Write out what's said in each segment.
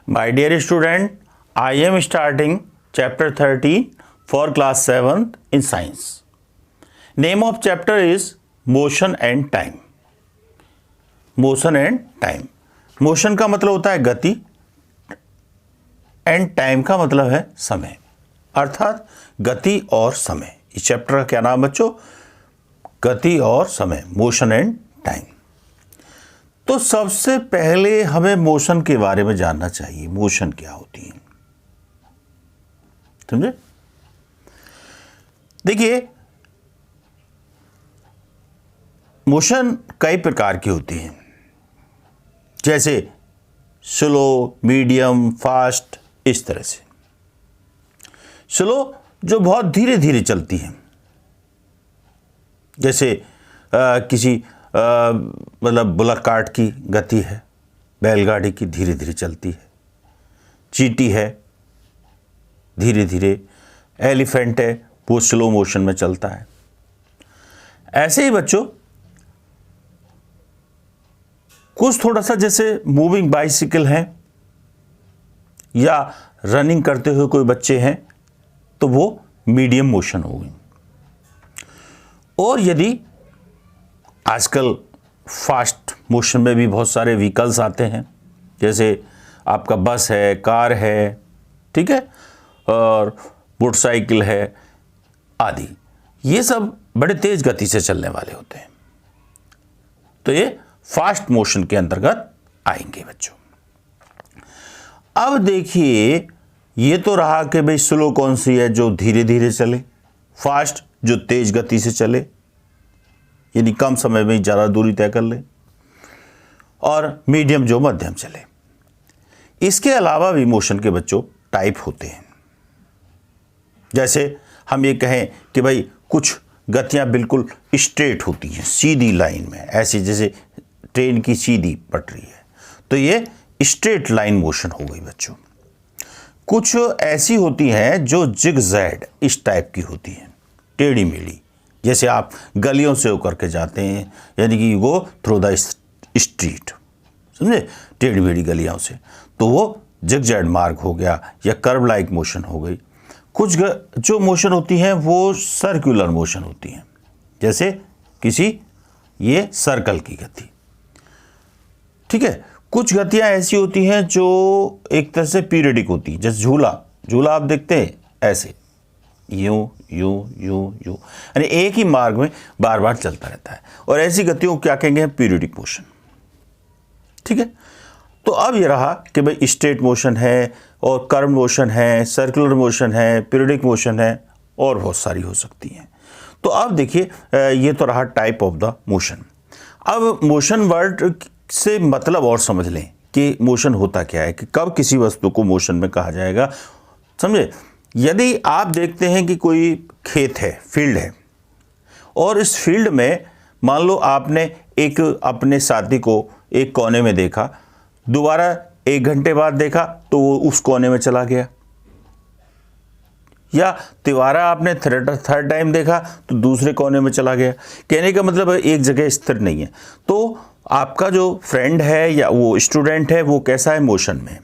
My dear student, I am starting chapter 13 for class 7th in science. Name of chapter is motion and time. Motion and time. Motion का मतलब होता है गति and time का मतलब है समय, अर्थात गति और समय। इस चैप्टर का क्या नाम बच्चों? गति और समय, मोशन एंड टाइम। तो सबसे पहले हमें मोशन के बारे में जानना चाहिए। मोशन क्या होती है, समझे? देखिए, मोशन कई प्रकार की होती है, जैसे स्लो, मीडियम, फास्ट, इस तरह से। स्लो जो बहुत धीरे धीरे चलती है, जैसे किसी मतलब बुलक कार्ट की गति है, बैलगाड़ी की धीरे धीरे चलती है, चींटी है धीरे धीरे, एलिफेंट है वो स्लो मोशन में चलता है। ऐसे ही बच्चों कुछ थोड़ा सा जैसे मूविंग बाइसिकल है या रनिंग करते हुए कोई बच्चे हैं तो वो मीडियम मोशन होगी। और यदि आजकल फास्ट मोशन में भी बहुत सारे व्हीकल्स आते हैं, जैसे आपका बस है, कार है, ठीक है, और मोटरसाइकिल है आदि, ये सब बड़े तेज गति से चलने वाले होते हैं, तो ये फास्ट मोशन के अंतर्गत आएंगे बच्चों। अब देखिए, ये तो रहा कि भाई स्लो कौन सी है, जो धीरे धीरे चले, फास्ट जो तेज गति से चले यानी कम समय में ज़्यादा दूरी तय कर ले, और मीडियम जो मध्यम चले। इसके अलावा भी मोशन के बच्चों टाइप होते हैं। जैसे हम ये कहें कि भाई कुछ गतियां बिल्कुल स्ट्रेट होती हैं, सीधी लाइन में, ऐसी जैसे ट्रेन की सीधी पटरी है, तो ये स्ट्रेट लाइन मोशन हो गई बच्चों। कुछ ऐसी होती हैं जो जिगजैग इस टाइप की होती हैं, टेढ़ी मेढ़ी, जैसे आप गलियों से होकर के जाते हैं, यानी कि गो थ्रू द स्ट्रीट, समझे, टेढ़ी मेढ़ी गलियों से, तो वो जिगजैग मार्ग हो गया या कर्व लाइक मोशन हो गई। कुछ जो मोशन होती हैं वो सर्कुलर मोशन होती हैं, जैसे किसी ये सर्कल की गति, ठीक है। कुछ गतियां ऐसी होती हैं जो एक तरह से पीरियडिक होती हैं, जैसे झूला आप देखते हैं ऐसे यूं यूं यूं यूं, यानी एक ही मार्ग में बार बार चलता रहता है, और ऐसी गतियों को क्या कहेंगे? पीरियडिक मोशन, ठीक है। तो अब ये रहा कि भाई स्ट्रेट मोशन है और कर्व मोशन है, सर्कुलर मोशन है, पीरियडिक मोशन है, और बहुत सारी हो सकती हैं। तो अब देखिए, ये तो रहा टाइप ऑफ द मोशन। अब मोशन वर्ड से मतलब और समझ लें कि मोशन होता क्या है, कि कब किसी वस्तु को मोशन में कहा जाएगा, समझे। यदि आप देखते हैं कि कोई खेत है, फील्ड है, और इस फील्ड में मान लो आपने एक अपने साथी को एक कोने में देखा, दोबारा 1 घंटे बाद देखा तो वो उस कोने में चला गया, या तिवारा आपने थर्ड टाइम देखा तो दूसरे कोने में चला गया। कहने का मतलब है एक जगह स्थिर नहीं है। तो आपका जो फ्रेंड है या वो स्टूडेंट है वो कैसा है? मोशन में।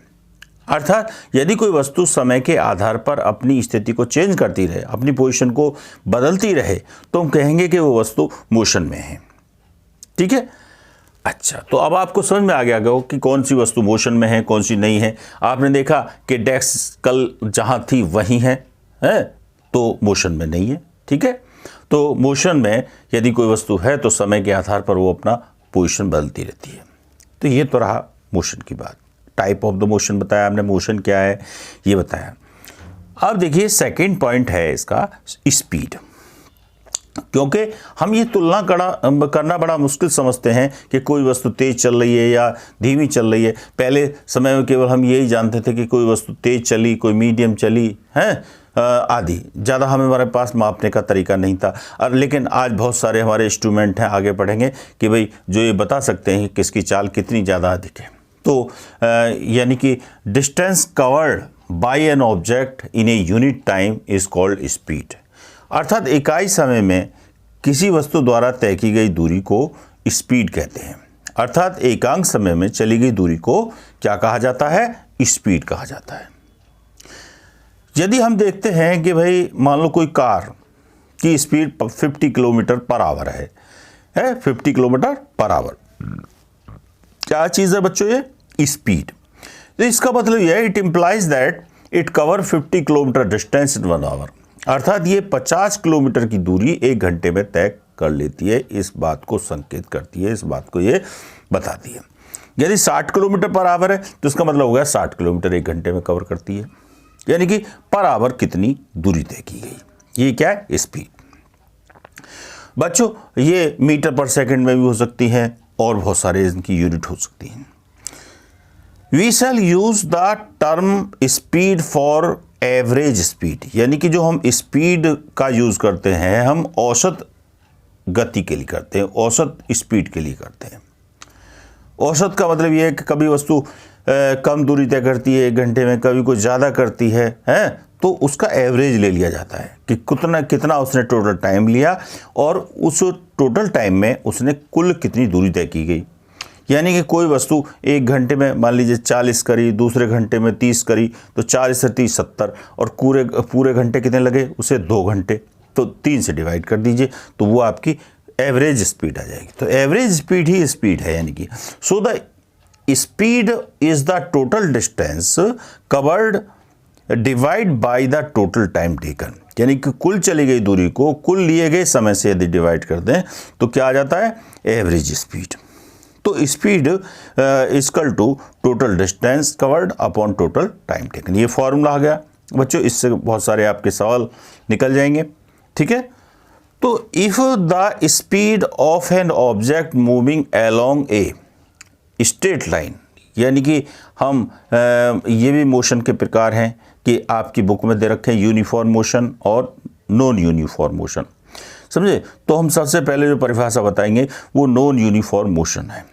अर्थात यदि कोई वस्तु समय के आधार पर अपनी स्थिति को चेंज करती रहे, अपनी पोजीशन को बदलती रहे, तो हम कहेंगे कि वो वस्तु मोशन में है, ठीक है। अच्छा, तो अब आपको समझ में आ गया कि कौन सी वस्तु मोशन में है, कौन सी नहीं है। आपने देखा कि डेस्क कल जहाँ थी वहीं है, तो मोशन में नहीं है, ठीक है। तो मोशन में यदि कोई वस्तु है तो समय के आधार पर वो अपना पोजीशन बदलती रहती है। तो ये तो रहा मोशन की बात। टाइप ऑफ द मोशन बताया हमने, मोशन क्या है ये बताया। अब देखिए, सेकंड पॉइंट है इसका स्पीड, क्योंकि हम ये तुलना करना बड़ा मुश्किल समझते हैं कि कोई वस्तु तेज चल रही है या धीमी चल रही है। पहले समय में केवल हम यही जानते थे कि कोई वस्तु तेज चली, कोई मीडियम चली है आदि, ज़्यादा हमारे पास मापने का तरीका नहीं था। और लेकिन आज बहुत सारे हमारे इंस्ट्रूमेंट हैं, आगे पढ़ेंगे, कि भाई जो ये बता सकते हैं कि किसकी चाल कितनी ज़्यादा अधिक है। तो यानी कि distance covered by an object in a unit time is called speed, अर्थात इकाई समय में किसी वस्तु द्वारा तय की गई दूरी को स्पीड कहते हैं। अर्थात एकांक समय में चली गई दूरी को क्या कहा जाता है? स्पीड कहा जाता है। यदि हम देखते हैं कि भाई मान लो कोई कार की स्पीड 50 किलोमीटर पर आवर है 50 किलोमीटर पर आवर, क्या चीज़ है बच्चों? ये स्पीड। तो इसका मतलब यह है, it implies that it cover 50 kilometre distance in 1 hour, अर्थात ये 50 किलोमीटर की दूरी 1 घंटे में तय कर लेती है। इस बात को संकेत करती है, इस बात को ये बताती है। यदि 60 किलोमीटर पर आवर है तो इसका मतलब होगा 60 किलोमीटर 1 घंटे में कवर करती है, यानी कि पर आवर कितनी दूरी तय की गई, ये क्या है? स्पीड। बच्चों ये मीटर पर सेकंड में भी हो सकती है और बहुत सारे इनकी यूनिट हो सकती हैं। We shall use the term speed for average speed, यानी कि जो हम स्पीड का यूज करते हैं हम औसत गति के लिए करते हैं, औसत स्पीड के लिए करते हैं। औसत का मतलब ये है कि कभी वस्तु कम दूरी तय करती है 1 घंटे में, कभी कुछ ज़्यादा करती है तो उसका एवरेज ले लिया जाता है कि कितना उसने टोटल टाइम लिया और उस टोटल टाइम में उसने कुल कितनी दूरी तय की गई। यानी कि कोई वस्तु 1 घंटे में मान लीजिए 40 करी, दूसरे घंटे में 30 करी, तो 40 से 30 70, और पूरे घंटे कितने लगे उसे? 2 घंटे, तो 3 से डिवाइड कर दीजिए तो वो आपकी एवरेज स्पीड आ जाएगी। तो एवरेज स्पीड ही स्पीड है, यानी कि so the speed is the total distance covered divide by the total time taken, यानी कि कुल चली गई दूरी को कुल लिए गए समय से यदि डिवाइड कर दें तो क्या आ जाता है? Average speed. तो speed equal to total distance covered upon total time taken, ये फॉर्मूला आ गया बच्चों। इससे बहुत सारे आपके सवाल निकल जाएंगे, ठीक है। तो if the speed of an object moving along a straight line, यानी कि हम ये भी मोशन के प्रकार हैं कि आपकी बुक में दे रखे हैं यूनिफॉर्म मोशन और नॉन यूनिफॉर्म मोशन, समझे। तो हम सबसे पहले जो परिभाषा बताएंगे वो नॉन यूनिफॉर्म मोशन है।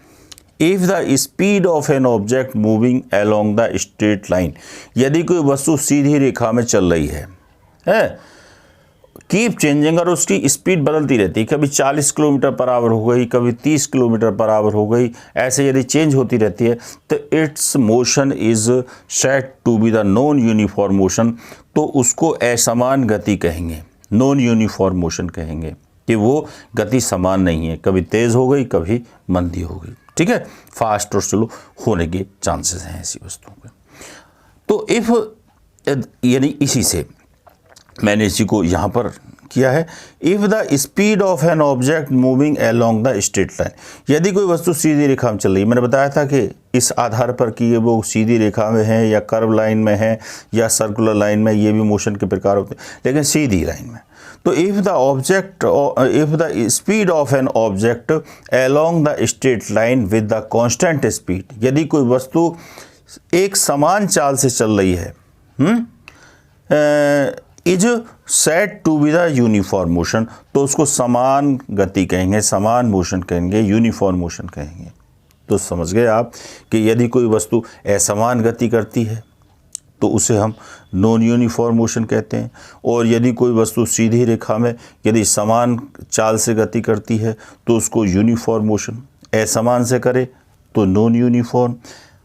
If the speed of an object moving along the straight line, यदि कोई वस्तु सीधी रेखा में चल रही है कीप चेंजिंग, और उसकी स्पीड बदलती रहती है, कभी 40 किलोमीटर पर आवर हो गई, कभी 30 किलोमीटर पर आवर हो गई, ऐसे यदि चेंज होती रहती है तो its motion is said to be the non uniform motion, तो उसको असमान गति कहेंगे, नॉन यूनिफॉर्म मोशन कहेंगे कि वो गति समान नहीं है, कभी तेज़ हो गई कभी मंदी हो गई, ठीक है, फास्ट और स्लो होने के चांसेस हैं ऐसी वस्तुओं के। तो इफ यानी इसी से मैंने इसी को यहाँ पर किया है, if the speed of an object moving along the straight line, यदि कोई वस्तु सीधी रेखा में चल रही है, मैंने बताया था कि इस आधार पर कि ये वो सीधी रेखा में है या कर्व लाइन में है या सर्कुलर लाइन में, ये भी मोशन के प्रकार होते हैं, लेकिन सीधी लाइन में। तो if the speed of an object along the straight line with the constant speed, यदि कोई वस्तु एक समान चाल से चल रही है is said to be the uniform motion, तो उसको समान गति कहेंगे, समान मोशन कहेंगे, यूनिफॉर्म मोशन कहेंगे। तो समझ गए आप कि यदि कोई वस्तु असमान गति करती है तो उसे हम नॉन यूनिफॉर्म मोशन कहते हैं, और यदि कोई वस्तु सीधी रेखा में यदि समान चाल से गति करती है तो उसको यूनिफॉर्म मोशन, असमान से करे तो नॉन यूनिफॉर्म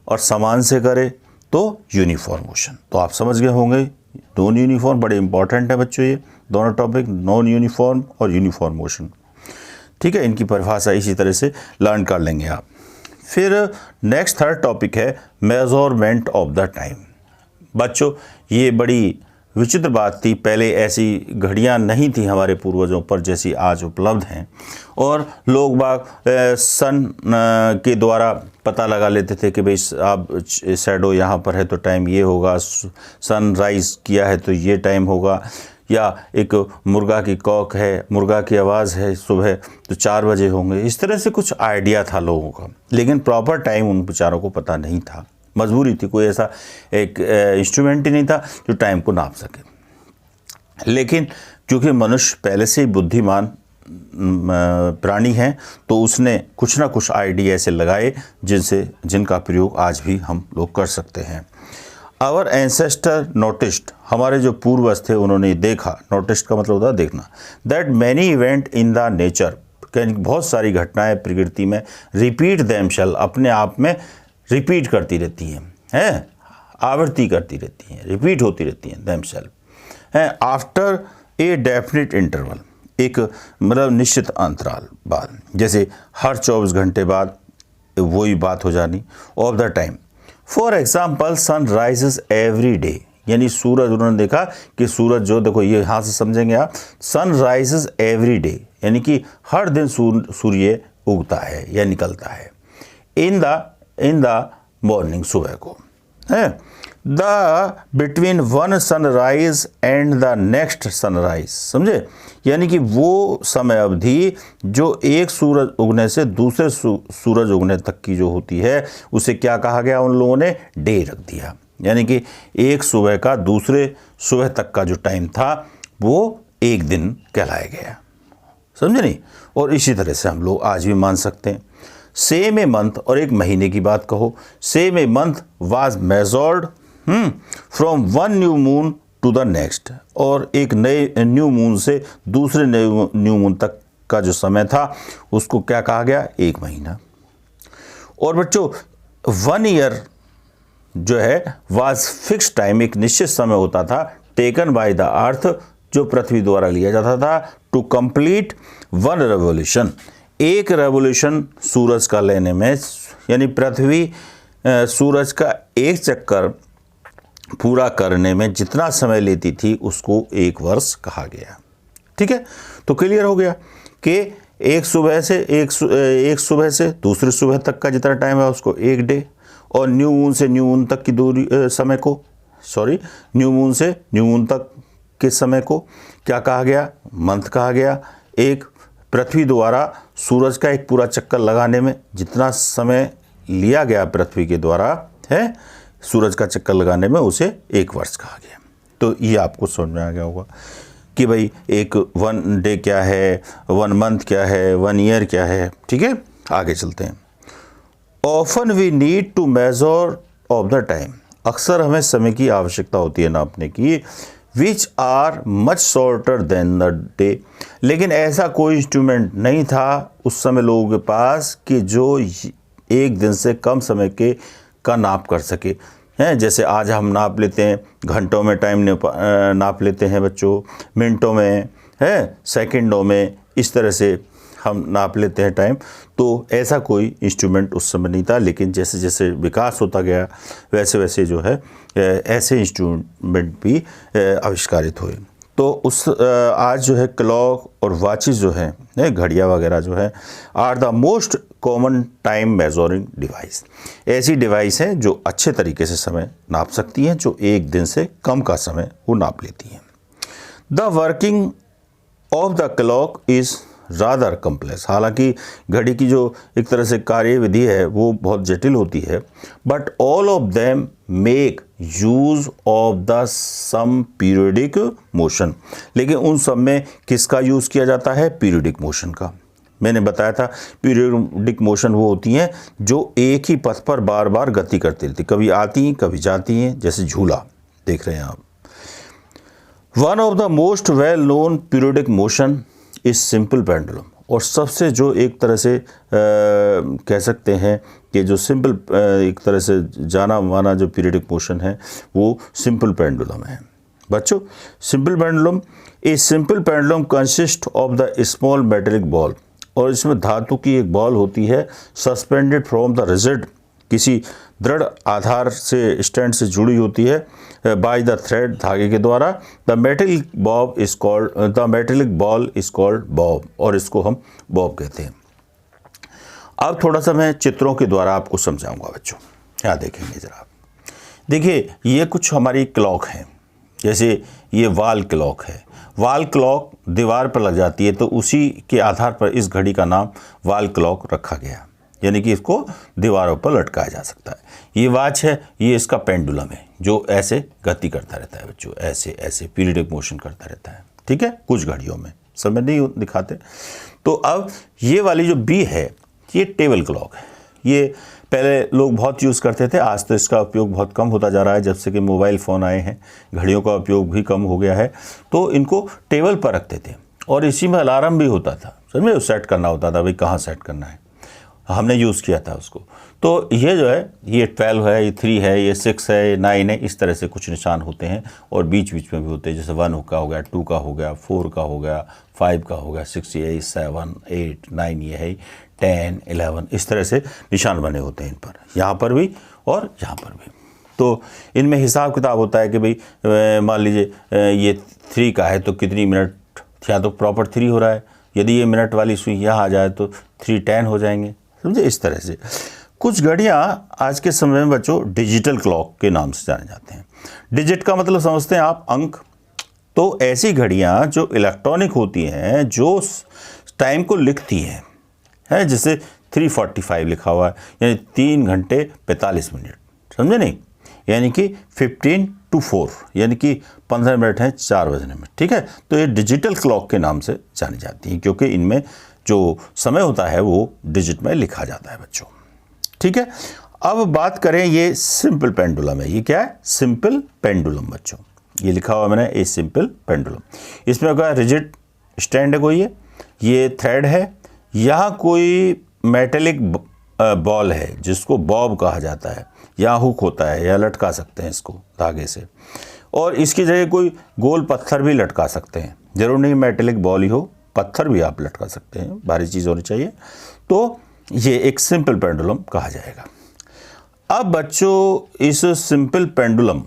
और समान से करे तो यूनिफॉर्म मोशन। तो आप समझ गए होंगे नॉन यूनिफॉर्म बड़े इंपॉर्टेंट है बच्चों, ये दोनों टॉपिक, नॉन यूनिफॉर्म और यूनिफॉर्म मोशन, ठीक है। इनकी परिभाषा इसी तरह से लर्न कर लेंगे आप। फिर नेक्स्ट थर्ड टॉपिक है मेजरमेंट ऑफ द टाइम। बच्चों ये बड़ी विचित्र बात थी, पहले ऐसी घड़ियां नहीं थी हमारे पूर्वजों पर जैसी आज उपलब्ध हैं, और लोग बाग सन के द्वारा पता लगा लेते थे कि भाई आप शैडो यहाँ पर है तो टाइम ये होगा, सनराइज़ किया है तो ये टाइम होगा, या एक मुर्गा की कॉक है, मुर्गा की आवाज़ है सुबह तो 4 बजे होंगे, इस तरह से कुछ आइडिया था लोगों का, लेकिन प्रॉपर टाइम उन बेचारों को पता नहीं था, मजबूरी थी, कोई ऐसा एक इंस्ट्रूमेंट ही नहीं था जो टाइम को नाप सके। लेकिन क्योंकि मनुष्य पहले से ही बुद्धिमान प्राणी हैं तो उसने कुछ ना कुछ आइडिया ऐसे लगाए जिनका प्रयोग आज भी हम लोग कर सकते हैं। आवर एंसेस्टर नोटिस्ड, हमारे जो पूर्वज थे उन्होंने देखा, नोटिस्ड का मतलब होता है देखना, that many event in the nature, यानी बहुत सारी घटनाएं प्रकृति में रिपीट देमशेल अपने आप में रिपीट करती रहती हैं, आवृत्ति करती रहती हैं, रिपीट होती रहती हैं देमशेल हैं आफ्टर ए डेफिनेट इंटरवल, एक मतलब निश्चित अंतराल बाद, जैसे हर 24 घंटे बाद वही बात हो जानी। Of the time, for example sun rises every day, यानी सूरज, उन्होंने देखा कि सूरज जो, देखो ये यहाँ से समझेंगे आप, सन राइजेस एवरी डे यानी कि हर दिन सूर्य उगता है या निकलता है, इन द मॉर्निंग, सुबह को है। The between one sunrise and the next sunrise, समझे, यानी कि वो समय अवधि जो एक सूरज उगने से दूसरे सूरज उगने तक की जो होती है उसे क्या कहा गया, उन लोगों ने डे रख दिया। यानी कि एक सुबह का दूसरे सुबह तक का जो टाइम था वो एक दिन कहलाया गया, समझे नहीं। और इसी तरह से हम लोग आज भी मान सकते हैं। सेम ए मंथ, और एक महीने की बात कहो, same a month was measured from one new moon to the next, और एक नए न्यू मून से दूसरे न्यू मून तक का जो समय था उसको क्या कहा गया, एक महीना। और बच्चों वन ईयर जो है वाज फिक्स टाइम, एक निश्चित समय होता था, टेकन बाय द अर्थ, जो पृथ्वी द्वारा लिया जाता था, टू कंप्लीट वन रेवोल्यूशन, एक रेवोल्यूशन सूरज का लेने में, यानी पृथ्वी सूरज का एक चक्कर पूरा करने में जितना समय लेती थी उसको एक वर्ष कहा गया। ठीक है, तो क्लियर हो गया कि एक सुबह से दूसरी सुबह तक का जितना टाइम है उसको एक डे, और न्यू मून से न्यू मून तक की दूरी समय को, न्यू मून से न्यू मून तक के समय को क्या कहा गया, मंथ कहा गया। एक पृथ्वी द्वारा सूरज का एक पूरा चक्कर लगाने में जितना समय लिया गया पृथ्वी के द्वारा है सूरज का चक्कर लगाने में, उसे एक वर्ष कहा गया। तो ये आपको समझ में आ गया होगा कि भाई एक वन डे क्या है, वन मंथ क्या है, वन ईयर क्या है। ठीक है, आगे चलते हैं। Often we need to measure of the time, अक्सर हमें समय की आवश्यकता होती है नापने की, which are much shorter than the day, लेकिन ऐसा कोई इंस्ट्रूमेंट नहीं था उस समय लोगों के पास कि जो एक दिन से कम समय के का नाप कर सके हैं। जैसे आज हम नाप लेते हैं, घंटों में टाइम नाप लेते हैं बच्चों, मिनटों में है, सेकंडों में, इस तरह से हम नाप लेते हैं टाइम। तो ऐसा कोई इंस्ट्रूमेंट उस समय नहीं था, लेकिन जैसे जैसे विकास होता गया वैसे वैसे जो है ऐसे इंस्ट्रूमेंट भी आविष्कारित हुए। तो उस आज जो है क्लॉक और वॉचेस जो है, घड़ियाँ वगैरह जो है, are the most common time measuring device, ऐसी डिवाइस हैं जो अच्छे तरीके से समय नाप सकती हैं, जो एक दिन से कम का समय वो नाप लेती हैं। The working of the clock is rather complex, हालांकि घड़ी की जो एक तरह से कार्यविधि है वो बहुत जटिल होती है, but all of them make use of the some periodic motion, लेकिन उन सब में किसका यूज़ किया जाता है, पीरियडिक मोशन का। मैंने बताया था पीरियडिक मोशन वो होती हैं जो एक ही पथ पर बार बार गति करती रहती, कभी आती हैं कभी जाती हैं, जैसे झूला देख रहे हैं आप। One of the most well known periodic motion is simple pendulum, और सबसे जो एक तरह से कह सकते हैं कि जो सिंपल एक तरह से जाना माना जो पीरियडिक मोशन है वो सिंपल पेंडुलम है। बच्चों simple pendulum consist of the small metallic ball, और इसमें धातु की एक बॉल होती है, सस्पेंडेड फ्रॉम द रिजिड, किसी दृढ़ आधार से स्टैंड से जुड़ी होती है, बाय द थ्रेड, धागे के द्वारा। The metallic ball is called Bob, और इसको हम बॉब कहते हैं। अब थोड़ा सा मैं चित्रों के द्वारा आपको समझाऊंगा बच्चों, यहाँ देखेंगे जरा आप। देखिए ये कुछ हमारी क्लॉक हैं, जैसे ये वाल क्लॉक है, वाल क्लॉक दीवार पर लग जाती है, तो उसी के आधार पर इस घड़ी का नाम वाल क्लॉक रखा गया, यानी कि इसको दीवारों पर लटकाया जा सकता है। ये वॉच है, ये इसका पेंडुलम है जो ऐसे गति करता रहता है बच्चों, ऐसे ऐसे पीरियडिक मोशन करता रहता है। ठीक है, कुछ घड़ियों में समय नहीं दिखाते। तो अब ये वाली जो बी है ये टेबल क्लॉक है, ये पहले लोग बहुत यूज़ करते थे, आज तो इसका उपयोग बहुत कम होता जा रहा है, जब से कि मोबाइल फ़ोन आए हैं घड़ियों का उपयोग भी कम हो गया है। तो इनको टेबल पर रखते थे और इसी में अलार्म भी होता था, समझ में, सेट करना होता था भाई कहाँ सेट करना है, हमने यूज़ किया था उसको। तो ये जो है ये 12 है, ये 3 है, ये 6 है, ये 9 है, इस तरह से कुछ निशान होते हैं और बीच बीच में भी होते हैं, जैसे 1 का हो गया, 2 का हो गया, 4 का हो गया, 5 का हो गया, 6 ये 7 8 9 ये है, 10 11 इस तरह से निशान बने होते हैं इन पर, यहाँ पर भी और यहाँ पर भी। तो इनमें हिसाब किताब होता है कि भाई मान लीजिए ये 3 का है तो कितनी मिनट, या तो प्रॉपर 3 हो रहा है, यदि ये मिनट वाली सुई यहाँ आ जाए तो 3:10 हो जाएंगे, समझे। इस तरह से कुछ घड़ियाँ आज के समय में बच्चों डिजिटल क्लॉक के नाम से जाने जाते हैं। डिजिट का मतलब समझते हैं आप अंक, तो ऐसी घड़ियाँ जो इलेक्ट्रॉनिक होती हैं, जो टाइम को लिखती हैं, है जैसे 3:45 लिखा हुआ है, यानी 3 घंटे 45 मिनट, समझे नहीं, यानी कि 15 to 4 यानी कि 15 मिनट हैं 4 बजने में, ठीक है। तो ये डिजिटल क्लॉक के नाम से जानी जाती हैं, क्योंकि इनमें जो समय होता है वो डिजिट में लिखा जाता है बच्चों, ठीक है। अब बात करें, ये सिंपल पेंडुलम है, ये क्या है, सिंपल पेंडुलम बच्चों, ये लिखा हुआ मैंने ए सिंपल पेंडुलम। इसमें क्या रिजिड स्टैंड है कोई, ये थ्रेड है, यहाँ कोई मेटेलिक बॉल है जिसको बॉब कहा जाता है, या हुक होता है, या लटका सकते हैं इसको धागे से, और इसकी जगह कोई गोल पत्थर भी लटका सकते हैं, जरूर नहीं मेटेलिक बॉल ही हो, पत्थर भी आप लटका सकते हैं, भारी चीज़ होनी चाहिए। तो ये एक सिंपल पेंडुलम कहा जाएगा। अब बच्चों इस सिंपल पेंडुलम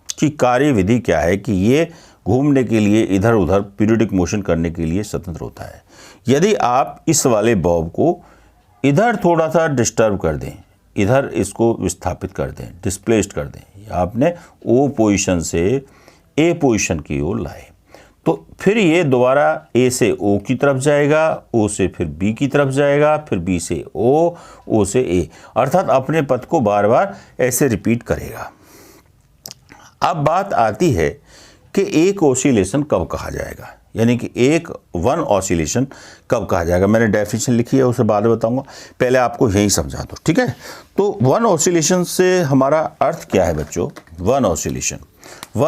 की कार्यविधि क्या है कि ये घूमने के लिए इधर उधर पीरियडिक मोशन करने के लिए स्वतंत्र होता है। यदि आप इस वाले बॉब को इधर थोड़ा सा डिस्टर्ब कर दें, इधर इसको विस्थापित कर दें, डिस्प्लेस्ड कर दें, या आपने ओ पोजीशन से ए पोजीशन की ओर लाए, तो फिर ये दोबारा ए से ओ की तरफ जाएगा, ओ से फिर बी की तरफ जाएगा, फिर बी से ओ से ए, अर्थात अपने पथ को बार बार ऐसे रिपीट करेगा। अब बात आती है कि एक ऑसिलेशन कब कहा जाएगा, यानी कि एक वन ऑसिलेशन कब कहा जाएगा। मैंने डेफिनेशन लिखी है, उसे बाद में बताऊंगा, पहले आपको यही समझा दो, ठीक है। तो वन ऑसिलेशन से हमारा अर्थ क्या है बच्चों, वन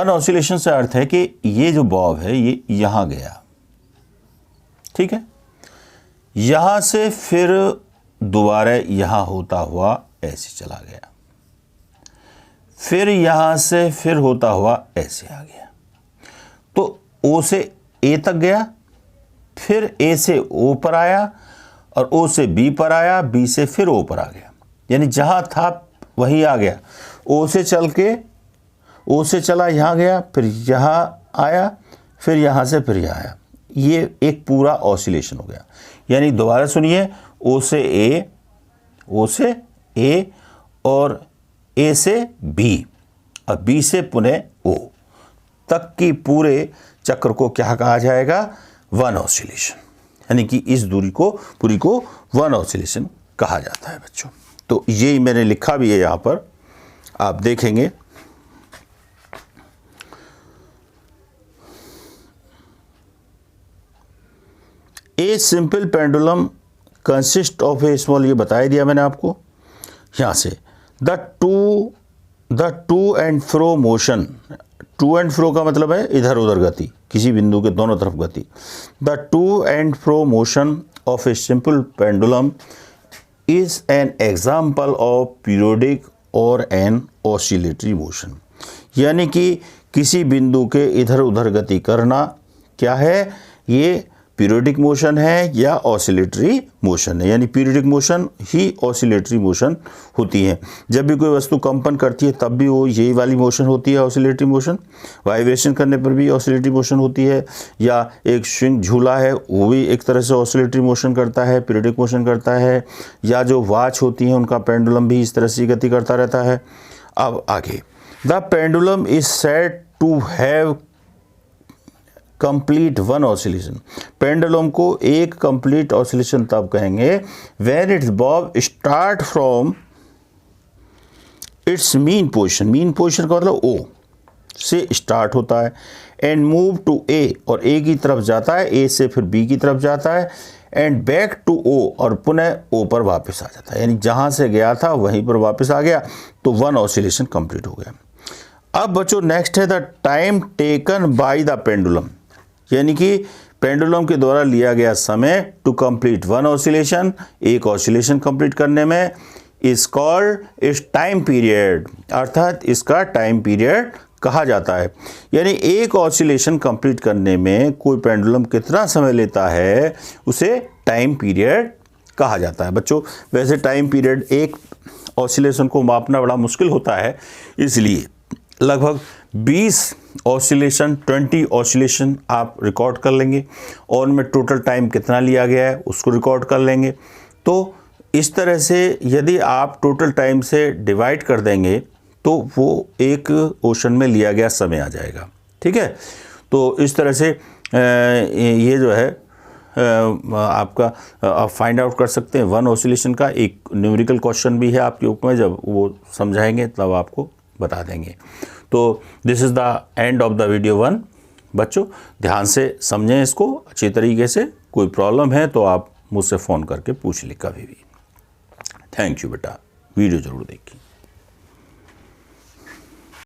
ऑसिलेशन से अर्थ है कि ये जो बॉब है ये यहाँ गया, ठीक है, यहाँ से फिर दोबारा यहाँ होता हुआ ऐसे चला गया, फिर यहाँ से फिर होता हुआ ऐसे आ गया, तो ओ से ए तक गया, फिर ए से ओ पर आया, और ओ से बी पर आया, बी से फिर ओ पर आ गया, यानी जहाँ था वहीं आ गया। ओ से चल के ओ से चला यहाँ गया, फिर यहाँ आया, फिर यहाँ से फिर यहाँ आया, ये एक पूरा ऑसिलेशन हो गया। यानी दोबारा सुनिए, ओ से ए और ए से बी और बी से पुनः ओ तक की पूरे चक्र को क्या कहा जाएगा, वन ऑसिलेशन, यानी कि इस दूरी को पूरी को वन ऑसिलेशन कहा जाता है बच्चों। तो ये मैंने लिखा भी है यहाँ पर, आप देखेंगे a simple pendulum consist of a small, ये बताया दिया मैंने आपको यहाँ से, the to and fro motion, to and fro का मतलब है इधर उधर गति, किसी बिंदु के दोनों तरफ गति। The to and fro motion of A simple pendulum is an example of periodic और एन ऑसिलेटरी मोशन, यानी कि किसी बिंदु के इधर उधर गति करना क्या है, ये पीरियोडिक मोशन है या ऑसिलेटरी मोशन है। यानी पीरियोडिक मोशन ही ऑसिलेटरी मोशन होती है। जब भी कोई वस्तु कंपन करती है तब भी वो यही वाली मोशन होती है, ऑसिलेटरी मोशन। वाइब्रेशन करने पर भी ऑसिलेटरी मोशन होती है, या एक स्विंग झूला है वो भी एक तरह से ऑसिलेटरी मोशन करता है, पीरियोडिक मोशन करता है, या जो वॉच होती है उनका पेंडुलम भी इस तरह से गति करता रहता है। अब आगे, the pendulum is said to have complete one oscillation, pendulum को एक कंप्लीट ऑसिलेशन तब कहेंगे when its bob start from its mean position, mean position का मतलब ओ से स्टार्ट होता है, एंड मूव टू ए, और ए की तरफ जाता है, ए से फिर बी की तरफ जाता है, एंड बैक टू ओ, और पुनः ओ पर वापस आ जाता है, यानी जहाँ से गया था वहीं पर वापस आ गया, तो वन ऑसिलेशन कंप्लीट हो गया। अब बच्चों नेक्स्ट है the time taken by the pendulum, यानी कि पेंडुलम के द्वारा लिया गया समय टू कंप्लीट वन ऑसिलेशन, एक ऑसिलेशन कंप्लीट करने में, इज कॉल्ड इस टाइम पीरियड, अर्थात इसका टाइम पीरियड कहा जाता है। यानी एक ऑसिलेशन कंप्लीट करने में कोई पेंडुलम कितना समय लेता है उसे टाइम पीरियड कहा जाता है। बच्चों वैसे टाइम पीरियड एक ऑसिलेशन को मापना बड़ा मुश्किल होता है, इसलिए लगभग 20 ऑसिलेशन 20 ऑसिलेशन आप रिकॉर्ड कर लेंगे और उनमें टोटल टाइम कितना लिया गया है उसको रिकॉर्ड कर लेंगे। तो इस तरह से यदि आप टोटल टाइम से डिवाइड कर देंगे तो वो एक ओशन में लिया गया समय आ जाएगा। ठीक है, तो इस तरह से ये जो है आपका आप फाइंड आउट कर सकते हैं। वन ऑसिलेशन का एक न्यूमेरिकल क्वेश्चन भी है आपके बुक में, जब वो समझाएंगे तब आपको बता देंगे। तो this is the end of the video 1। बच्चों ध्यान से समझें इसको अच्छी तरीके से, कोई प्रॉब्लम है तो आप मुझसे फ़ोन करके पूछ लें कभी भी। थैंक यू बेटा, वीडियो ज़रूर देखिए।